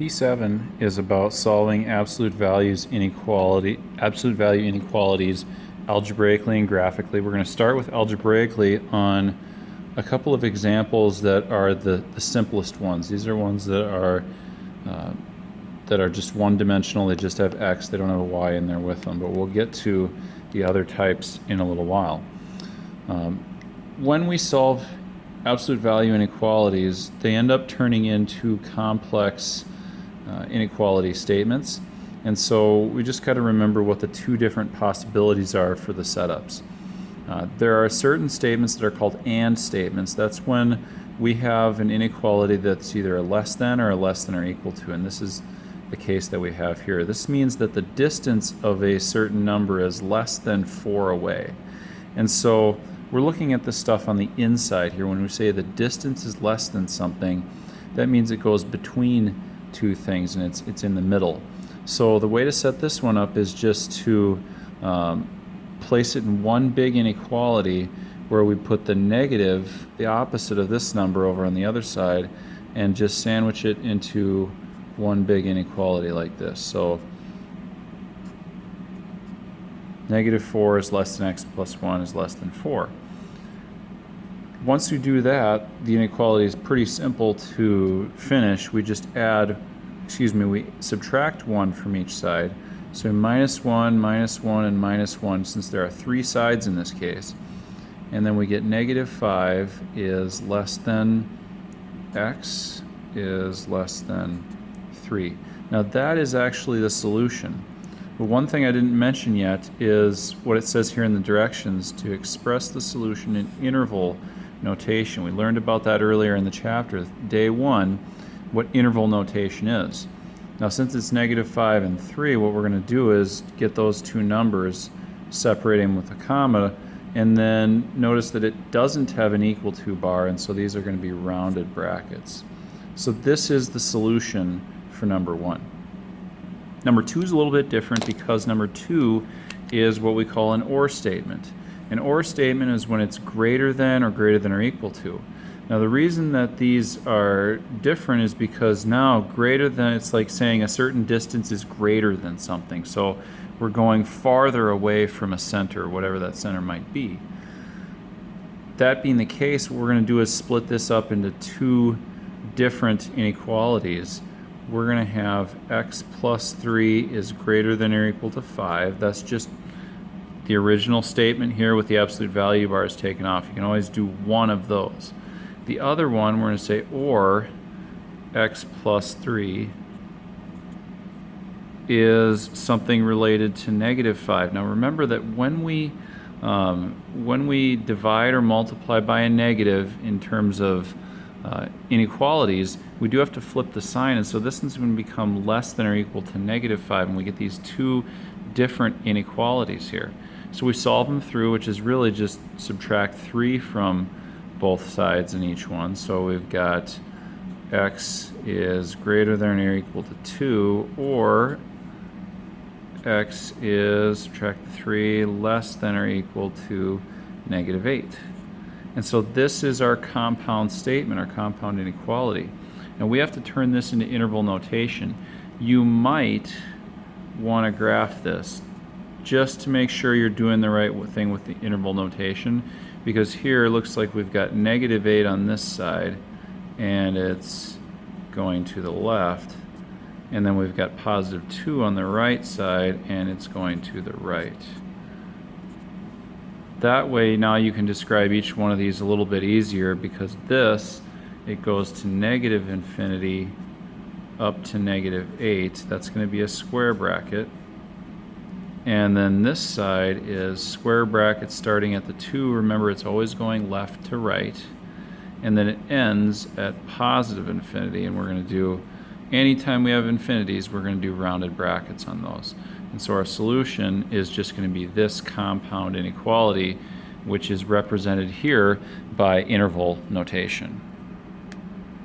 P7 is about solving absolute value inequalities algebraically and graphically. We're going to start with algebraically on a couple of examples that are the simplest ones. These are ones that are just one-dimensional. They just have x. They don't have a y in there with them. But we'll get to the other types in a little while. When we solve absolute value inequalities, they end up turning into complex inequality statements. And so we just got to remember what the two different possibilities are for the setups. There are certain statements that are called AND statements. That's when we have an inequality that's either a less than or equal to, and this is the case that we have here. This means that the distance of a certain number is less than 4 away. And so we're looking at this stuff on the inside here. When we say the distance is less than something, that means it goes between two things and it's in the middle. So the way to set this one up is just to place it in one big inequality where we put the negative, the opposite of this number, over on the other side, and just sandwich it into one big inequality like this. So -4 is less than x plus 1 is less than 4. Once we do that, the inequality is pretty simple to finish. We just we subtract 1 from each side. So -1, -1, and -1, since there are 3 sides in this case. And then we get -5 is less than x is less than 3. Now that is actually the solution. But one thing I didn't mention yet is what it says here in the directions to express the solution in interval notation. We learned about that earlier in the chapter, day 1, what interval notation is. Now since it's -5 and 3, what we're going to do is get those two numbers, separate them with a comma, and then notice that it doesn't have an equal to bar, and so these are going to be rounded brackets. So this is the solution for number 1. Number 2 is a little bit different because number 2 is what we call an OR statement. An OR statement is when it's greater than or equal to. Now the reason that these are different is because now greater than, it's like saying a certain distance is greater than something. So we're going farther away from a center, whatever that center might be. That being the case, what we're going to do is split this up into two different inequalities. We're going to have x plus 3 is greater than or equal to 5. That's just the original statement here with the absolute value bar is taken off. You can always do one of those. The other one, we're going to say or x plus 3 is something related to -5. Now remember that when we divide or multiply by a negative in terms of inequalities, we do have to flip the sign, and so this is going to become less than or equal to -5, and we get these two different inequalities here. So we solve them through, which is really just subtract 3 from both sides in each one. So we've got x is greater than or equal to 2, or x is, subtract 3, less than or equal to -8. And so this is our compound statement, our compound inequality. And we have to turn this into interval notation. You might want to graph this just to make sure you're doing the right thing with the interval notation, because here it looks like we've got -8 on this side and it's going to the left, and then we've got +2 on the right side and it's going to the right. That way now you can describe each one of these a little bit easier, because this, it goes to -infinity up to -8. That's going to be a square bracket. And then this side is square bracket starting at the 2. Remember, it's always going left to right. And then it ends at +infinity, and we're going to do, anytime we have infinities, we're going to do rounded brackets on those. And so our solution is just going to be this compound inequality, which is represented here by interval notation.